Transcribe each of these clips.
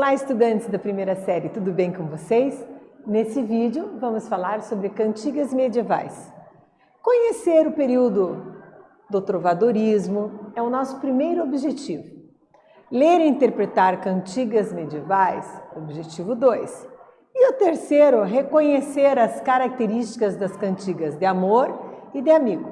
Olá, estudantes da primeira série, tudo bem com vocês? Nesse vídeo, vamos falar sobre cantigas medievais. Conhecer o período do trovadorismo é o nosso primeiro objetivo. Ler e interpretar cantigas medievais, objetivo 2. E o terceiro, reconhecer as características das cantigas de amor e de amigo.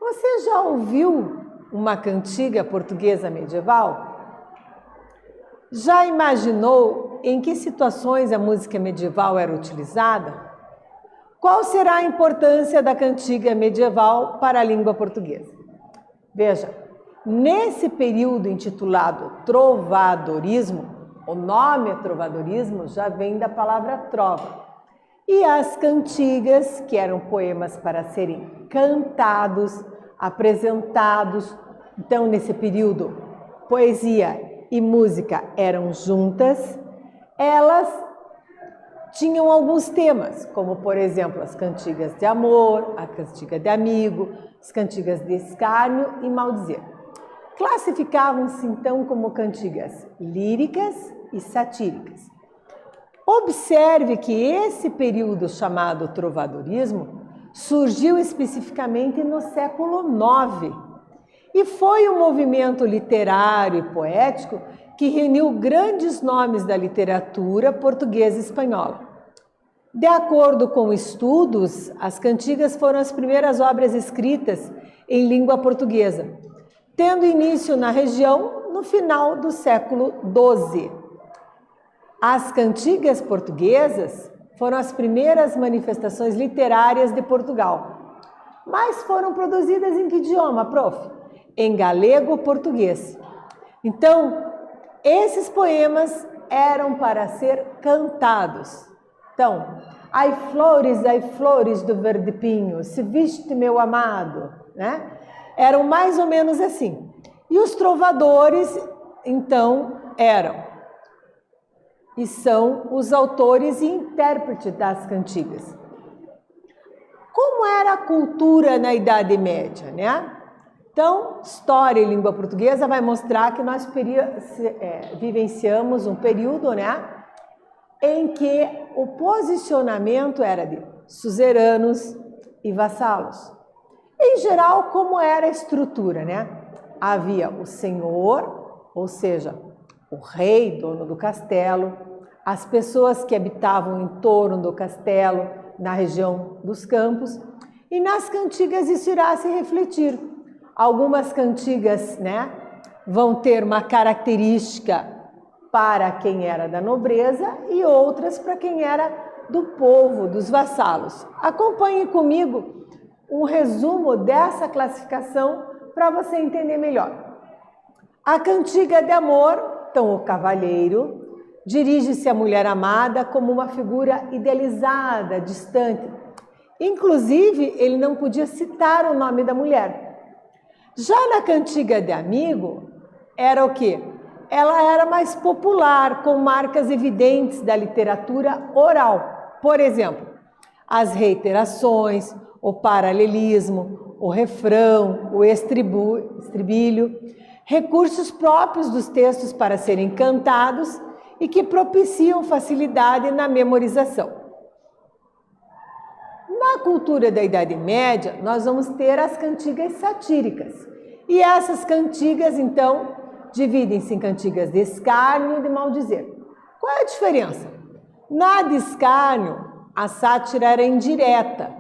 Você já ouviu uma cantiga portuguesa medieval? Já imaginou em que situações a música medieval era utilizada? Qual será a importância da cantiga medieval para a língua portuguesa? Veja, nesse período intitulado trovadorismo, o nome trovadorismo já vem da palavra trova. E as cantigas, que eram poemas para serem cantados, apresentados, então nesse período, poesia e música eram juntas, elas tinham alguns temas, como por exemplo as cantigas de amor, a cantiga de amigo, as cantigas de escárnio e maldizer. Classificavam-se então como cantigas líricas e satíricas. Observe que esse período chamado trovadorismo surgiu especificamente no século IX e foi um movimento literário e poético que reuniu grandes nomes da literatura portuguesa e espanhola. De acordo com estudos, as cantigas foram as primeiras obras escritas em língua portuguesa, tendo início na região no final do século XII. As cantigas portuguesas foram as primeiras manifestações literárias de Portugal, mas foram produzidas em que idioma, prof? Em galego-português. Então, esses poemas eram para ser cantados. Então, ai flores do verde pinho, se viste meu amado, né? Eram mais ou menos assim. E os trovadores, então, eram e são os autores e intérpretes das cantigas. Como era a cultura na Idade Média, né? Então, história e língua portuguesa vai mostrar que nós vivenciamos um período, né, em que o posicionamento era de suzeranos e vassalos. Em geral, como era a estrutura, né? Havia o senhor, ou seja, o rei, dono do castelo, as pessoas que habitavam em torno do castelo, na região dos campos, e nas cantigas isso irá se refletir. Algumas cantigas, né, vão ter uma característica para quem era da nobreza e outras para quem era do povo, dos vassalos. Acompanhe comigo um resumo dessa classificação para você entender melhor. A cantiga de amor, então o cavalheiro, dirige-se à mulher amada como uma figura idealizada, distante. Inclusive, ele não podia citar o nome da mulher. Já na cantiga de amigo, era o quê? Ela era mais popular, com marcas evidentes da literatura oral. Por exemplo, as reiterações, o paralelismo, o refrão, o estribilho, recursos próprios dos textos para serem cantados e que propiciam facilidade na memorização. Na cultura da Idade Média, nós vamos ter as cantigas satíricas. E essas cantigas, então, dividem-se em cantigas de escárnio e de maldizer. Qual é a diferença? Na de escárnio, a sátira era indireta.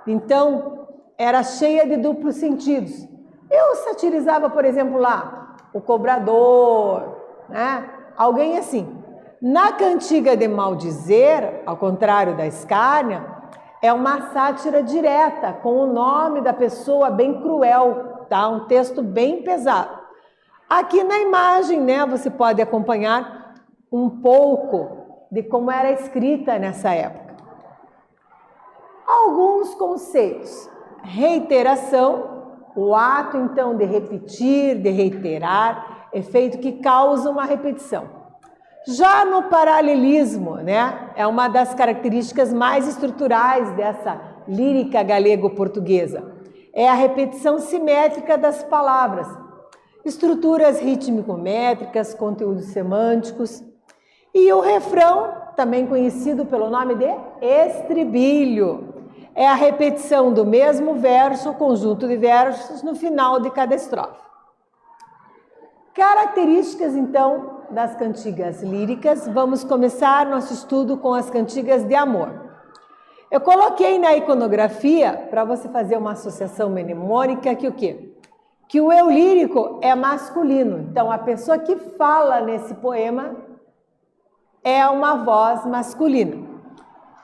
Então, era cheia de duplos sentidos. Eu satirizava, por exemplo, lá, o cobrador, né? Alguém assim. Na cantiga de maldizer, ao contrário da escárnia, é uma sátira direta, com o nome da pessoa bem cruel, tá? Um texto bem pesado. Aqui na imagem, né, você pode acompanhar um pouco de como era escrita nessa época. Alguns conceitos. Reiteração, o ato então de repetir, de reiterar, efeito que causa uma repetição. Já no paralelismo, né, é uma das características mais estruturais dessa lírica galego-portuguesa. É a repetição simétrica das palavras, estruturas rítmico-métricas, conteúdos semânticos. E o refrão, também conhecido pelo nome de estribilho, é a repetição do mesmo verso ou conjunto de versos no final de cada estrofe. Características, então, das cantigas líricas. Vamos começar nosso estudo com as cantigas de amor. Eu coloquei na iconografia, para você fazer uma associação mnemônica, que o quê? Que o eu lírico é masculino. Então, a pessoa que fala nesse poema é uma voz masculina.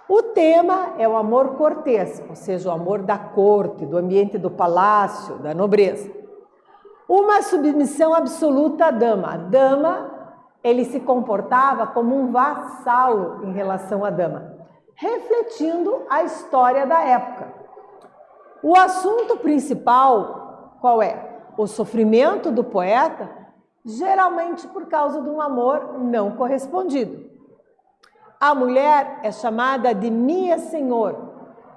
O tema é o amor cortês, ou seja, o amor da corte, do ambiente do palácio, da nobreza. Uma submissão absoluta à dama. A dama, ele se comportava como um vassalo em relação à dama, refletindo a história da época. O assunto principal, qual é? O sofrimento do poeta, geralmente por causa de um amor não correspondido. A mulher é chamada de minha senhor,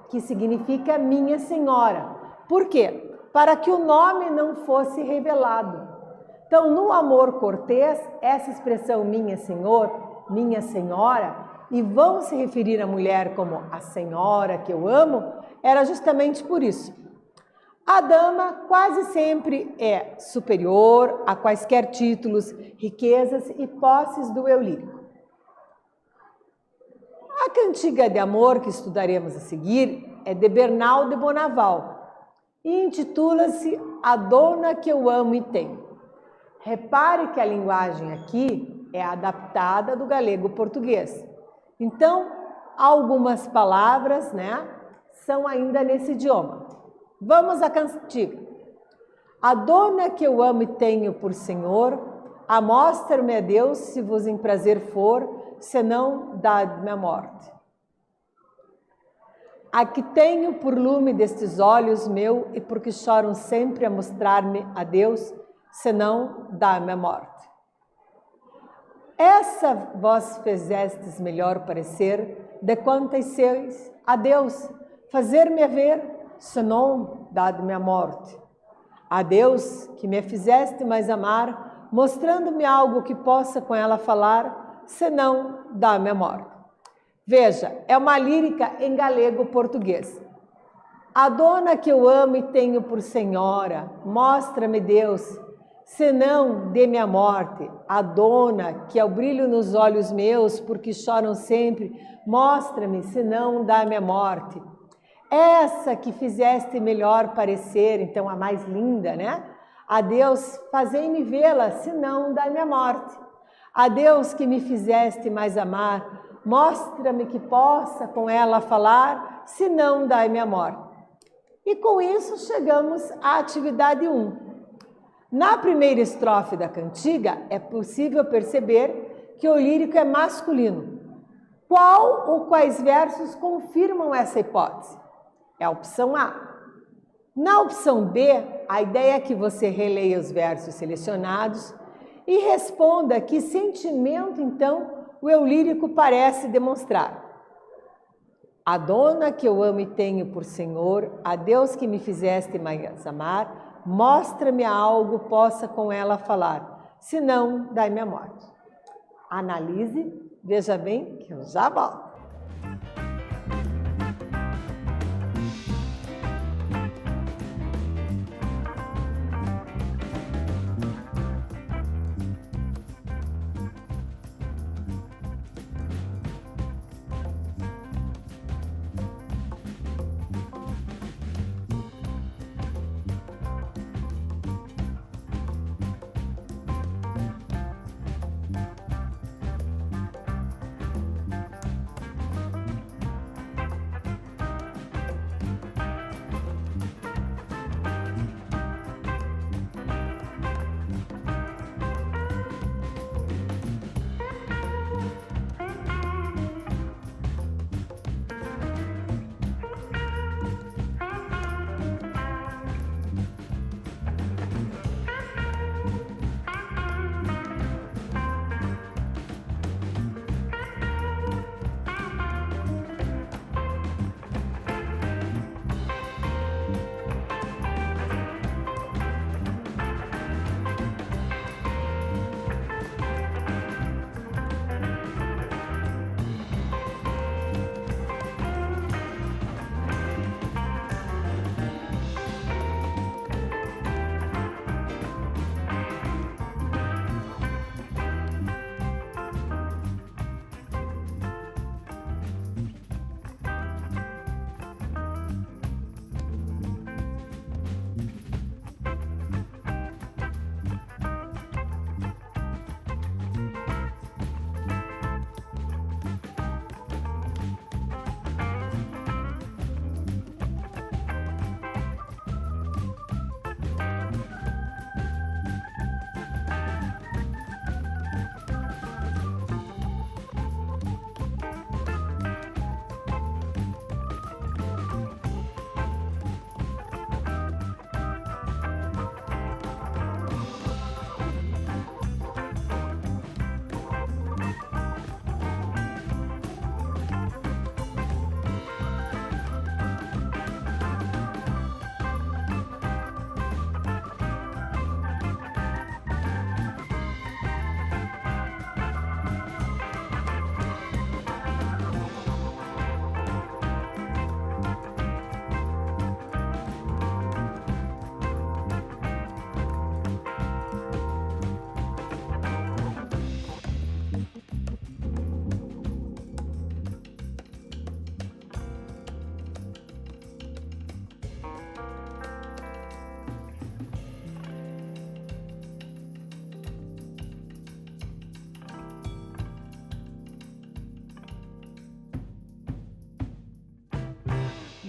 que significa minha senhora. Por quê? Para que o nome não fosse revelado. Então, no amor cortês, essa expressão minha senhor, minha senhora, e vão se referir à mulher como a senhora que eu amo, era justamente por isso. A dama quase sempre é superior a quaisquer títulos, riquezas e posses do eu lírico. A cantiga de amor que estudaremos a seguir é de Bernal de Bonaval e intitula-se A Dona que eu amo e tenho. Repare que a linguagem aqui é adaptada do galego-português. Então, algumas palavras, são ainda nesse idioma. Vamos à cantiga. A dona que eu amo e tenho por Senhor, amostra-me a Deus se vos em prazer for, senão dá-me a morte. A que tenho por lume destes olhos meu e porque choram sempre a mostrar-me a Deus, senão dá-me a morte. Essa vós fizestes melhor parecer, de quantas seis a Deus, fazer-me ver, senão dá-me a morte. A Deus que me fizeste mais amar, mostrando-me algo que possa com ela falar, senão dá-me a morte. Veja, é uma lírica em galego-português. A dona que eu amo e tenho por senhora, mostra-me Deus, senão dê-me a morte. A dona que é o brilho nos olhos meus, porque choram sempre, mostra-me, senão dá-me a morte. Essa que fizeste melhor parecer, então a mais linda, A Deus, fazei-me vê-la, senão dá-me a morte. A Deus que me fizeste mais amar, mostra-me que possa com ela falar, senão dai-me a morte. E com isso chegamos à atividade 1. Na primeira estrofe da cantiga, é possível perceber que o lírico é masculino. Qual ou quais versos confirmam essa hipótese? É a opção A. Na opção B, a ideia é que você releia os versos selecionados e responda que sentimento, então, o eu lírico parece demonstrar. A dona que eu amo e tenho por Senhor, a Deus que me fizeste mais amar, mostra-me algo, possa com ela falar, senão dai-me a morte. Analise, veja bem que eu já volto.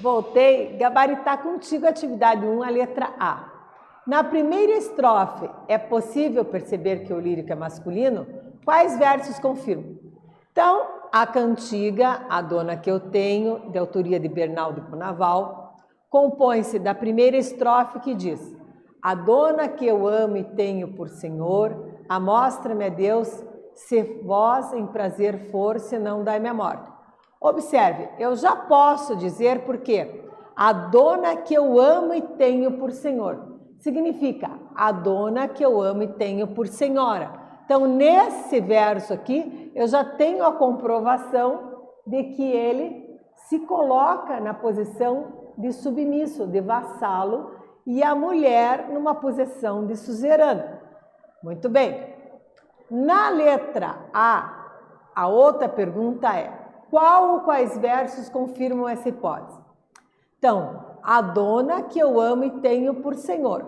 Voltei, gabaritar contigo a atividade 1, a letra A. Na primeira estrofe, é possível perceber que o lírico é masculino? Quais versos confirmam? Então, a cantiga, A Dona Que Eu Tenho, de autoria de Bernal de Conaval, compõe-se da primeira estrofe que diz: a dona que eu amo e tenho por senhor, amostra-me a Deus, se vós em prazer for, senão dai-me a morte. Observe, eu já posso dizer porque a dona que eu amo e tenho por senhor significa a dona que eu amo e tenho por senhora. Então, nesse verso aqui, eu já tenho a comprovação de que ele se coloca na posição de submisso, de vassalo, e a mulher numa posição de suzerana. Muito bem. Na letra A outra pergunta é: qual ou quais versos confirmam essa hipótese? Então, a dona que eu amo e tenho por senhor.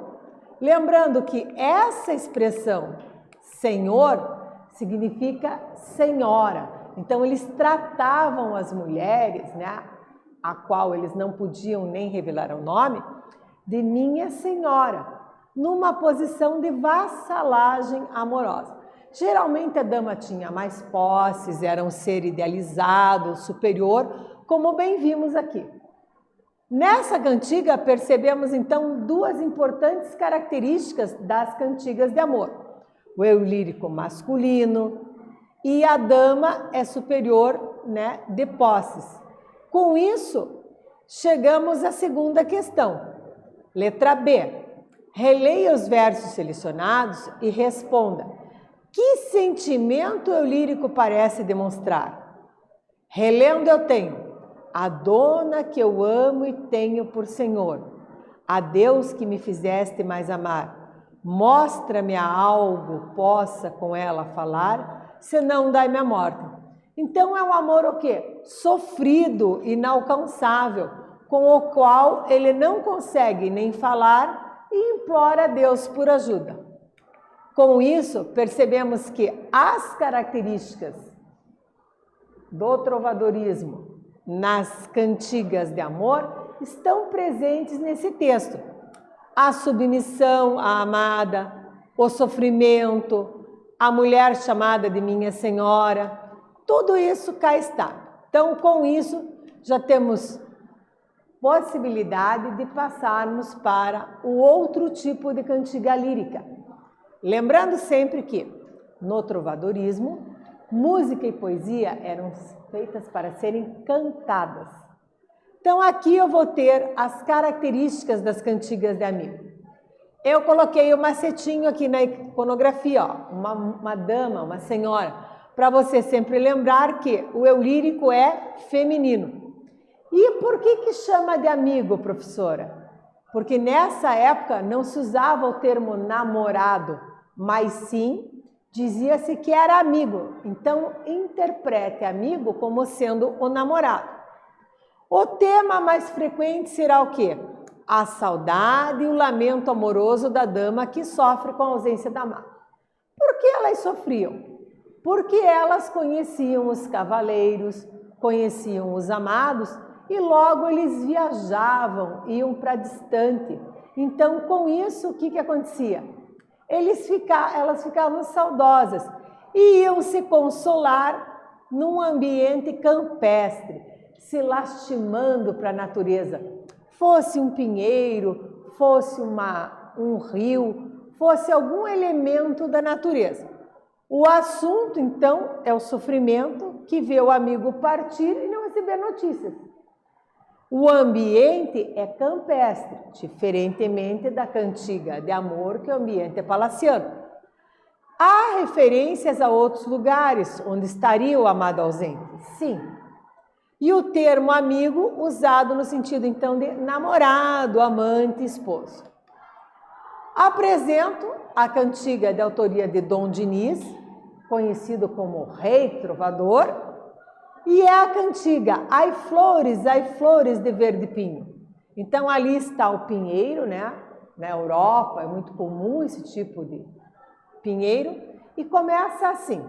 Lembrando que essa expressão senhor significa senhora. Então, eles tratavam as mulheres, né, a qual eles não podiam nem revelar o nome, de minha senhora, numa posição de vassalagem amorosa. Geralmente a dama tinha mais posses, era um ser idealizado, superior, como bem vimos aqui. Nessa cantiga percebemos então duas importantes características das cantigas de amor. O eu lírico masculino e a dama é superior, né, de posses. Com isso, chegamos à segunda questão. Letra B. Releia os versos selecionados e responda: que sentimento eu lírico parece demonstrar? Relendo eu tenho: a dona que eu amo e tenho por senhor, a Deus que me fizeste mais amar, mostra-me a algo possa com ela falar, senão dai-me a morte. Então é um amor o quê? Sofrido, inalcançável, com o qual ele não consegue nem falar e implora a Deus por ajuda. Com isso, percebemos que as características do trovadorismo nas cantigas de amor estão presentes nesse texto. A submissão à amada, o sofrimento, a mulher chamada de minha senhora, tudo isso cá está. Então, com isso, já temos possibilidade de passarmos para o outro tipo de cantiga lírica. Lembrando sempre que, no trovadorismo, música e poesia eram feitas para serem cantadas. Então, aqui eu vou ter as características das cantigas de amigo. Eu coloquei o macetinho aqui na iconografia, ó, uma dama, uma senhora, para você sempre lembrar que o eu lírico é feminino. E por que chama de amigo, professora? Porque nessa época não se usava o termo namorado, mas sim dizia-se que era amigo. Então, interprete amigo como sendo o namorado. O tema mais frequente será o quê? A saudade e o lamento amoroso da dama que sofre com a ausência da amada. Por que elas sofriam? Porque elas conheciam os cavaleiros, conheciam os amados e logo eles viajavam, iam para distante. Então, com isso, o que acontecia? Elas ficavam saudosas e iam se consolar num ambiente campestre, se lastimando para a natureza. Fosse um pinheiro, fosse um rio, fosse algum elemento da natureza. O assunto, então, é o sofrimento que vê o amigo partir e não receber notícias. O ambiente é campestre, diferentemente da cantiga de amor, que o ambiente é palaciano. Há referências a outros lugares onde estaria o amado ausente? Sim. E o termo amigo usado no sentido, então, de namorado, amante, esposo. Apresento a cantiga de autoria de Dom Diniz, conhecido como Rei Trovador, e é a cantiga ai flores de verde pinho. Então, ali está o pinheiro, né? Na Europa é muito comum esse tipo de pinheiro, e começa assim: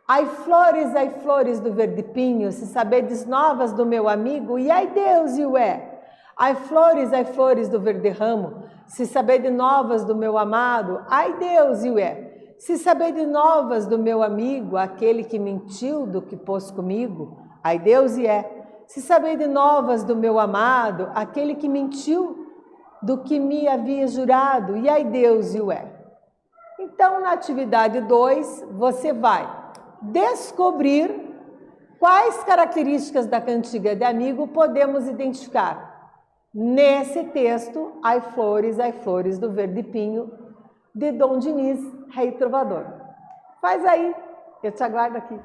Ai flores do verde pinho, se sabedes novas do meu amigo, e ai Deus e ué. Ai flores do verde ramo, se sabedes novas do meu amado, ai Deus e ué. Se sabedes novas do meu amigo, aquele que mentiu do que pôs comigo, ai Deus e é. Se sabedes novas do meu amado, aquele que mentiu do que me havia jurado, e ai Deus e ué. Então, na atividade 2, você vai descobrir quais características da cantiga de amigo podemos identificar nesse texto, Ai flores do verde pinho, de Dom Diniz, Rei Trovador. Faz aí, eu te aguardo aqui.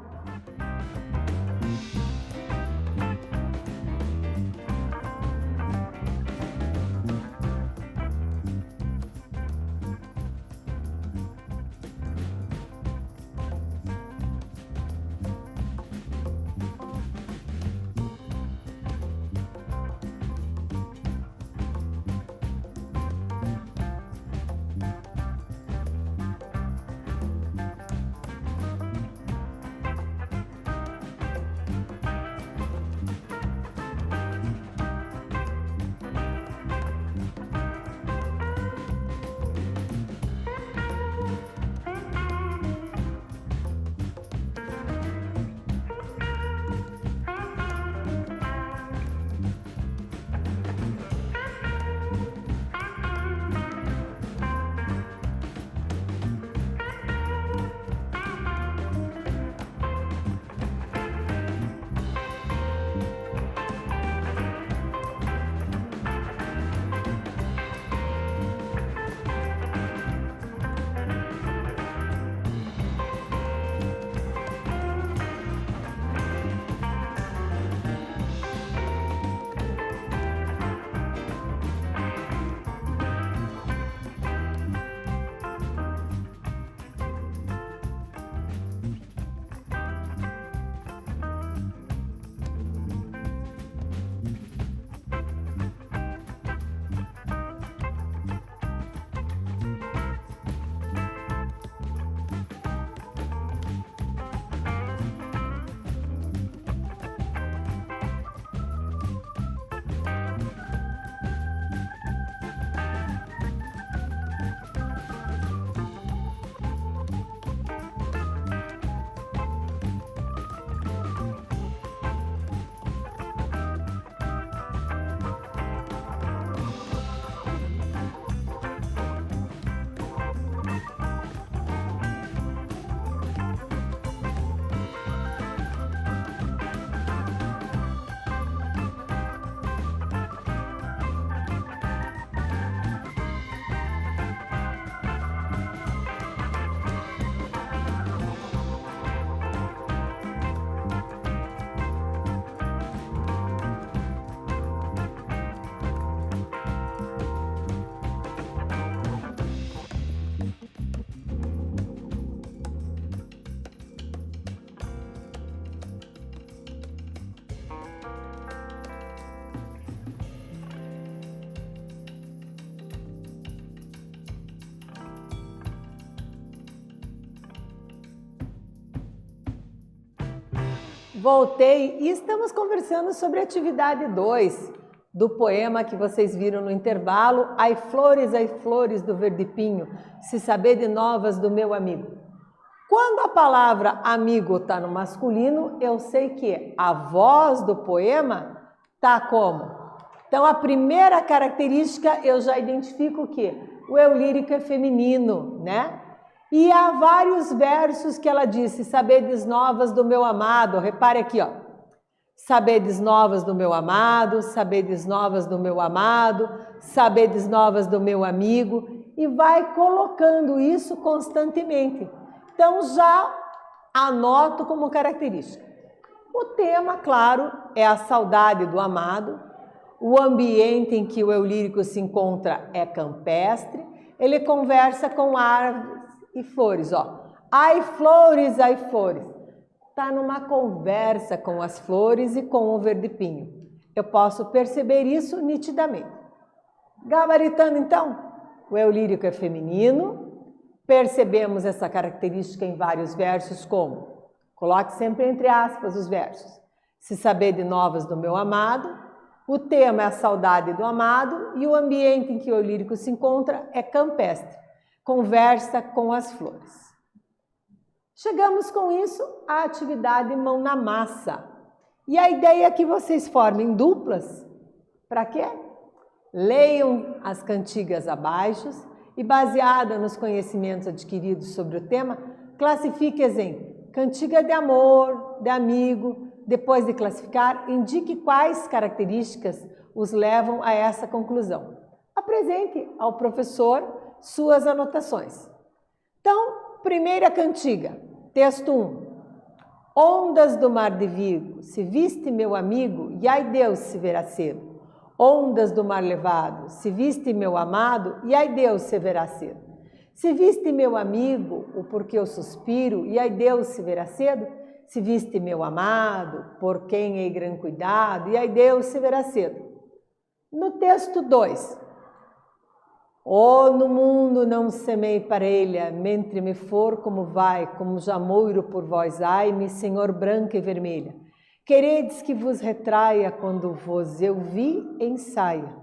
Voltei e estamos conversando sobre a atividade 2 do poema que vocês viram no intervalo, ai flores do verde pinho, se saber de novas do meu amigo. Quando a palavra amigo está no masculino, eu sei que a voz do poema está como? Então, a primeira característica eu já identifico que o eu lírico é feminino, né? E há vários versos que ela disse, sabedes novas do meu amado. Repare aqui, ó. Sabedes novas do meu amado, sabedes novas do meu amado, sabedes novas do meu amigo. E vai colocando isso constantemente. Então, já anoto como característica. O tema, claro, é a saudade do amado. O ambiente em que o eu lírico se encontra é campestre. Ele conversa com árvores e flores, ó. Ai flores, tá numa conversa com as flores e com o verde pinho. Eu posso perceber isso nitidamente. Gabaritando então, o eu lírico é feminino. Percebemos essa característica em vários versos como Coloque sempre entre aspas os versos. Se saber de novas do meu amado, o tema é a saudade do amado e o ambiente em que o lírico se encontra é campestre, conversa com as flores. Chegamos com isso à atividade mão na massa. E a ideia é que vocês formem duplas. Para quê? Leiam as cantigas abaixo e, baseada nos conhecimentos adquiridos sobre o tema, classifique-as em cantiga de amor, de amigo. Depois de classificar, indique quais características os levam a essa conclusão. Apresente ao professor suas anotações. Então, primeira cantiga, texto 1. Ondas do mar de Vigo, se viste meu amigo, e ai Deus se verá cedo. Ondas do mar levado, se viste meu amado, e ai Deus se verá cedo. Se viste meu amigo, o porquê eu suspiro, e ai Deus se verá cedo. Se viste meu amado, por quem hei gran cuidado, e ai Deus se verá cedo. No texto 2. Oh, no mundo não semei parelha, mentre me for como vai, como jamoiro por vós, ai-me, Senhor branca e vermelha. Queredes que vos retraia quando vos eu vi em saia.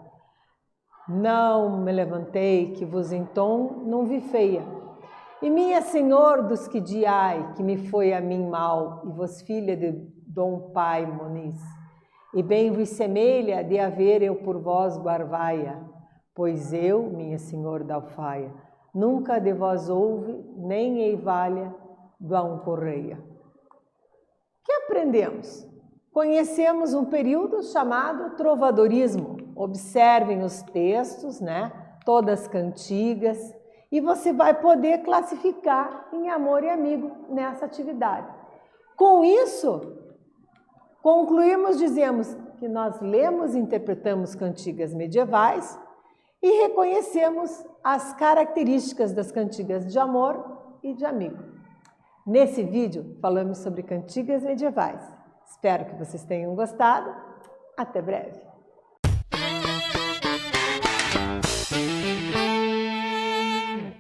Não me levantei, que vos em tom não vi feia. E minha Senhor dos que diai, que me foi a mim mal, e vos filha de Dom Pai Moniz. E bem vos semelha de haver eu por vós guarvaia, pois eu, minha Senhor da alfaia, nunca de vós houve, nem ei valha, João Correia. O que aprendemos? Conhecemos um período chamado trovadorismo. Observem os textos, né? Todas cantigas, e você vai poder classificar em amor e amigo nessa atividade. Com isso, concluímos, dizemos que nós lemos e interpretamos cantigas medievais e reconhecemos as características das cantigas de amor e de amigo. Nesse vídeo, falamos sobre cantigas medievais. Espero que vocês tenham gostado. Até breve!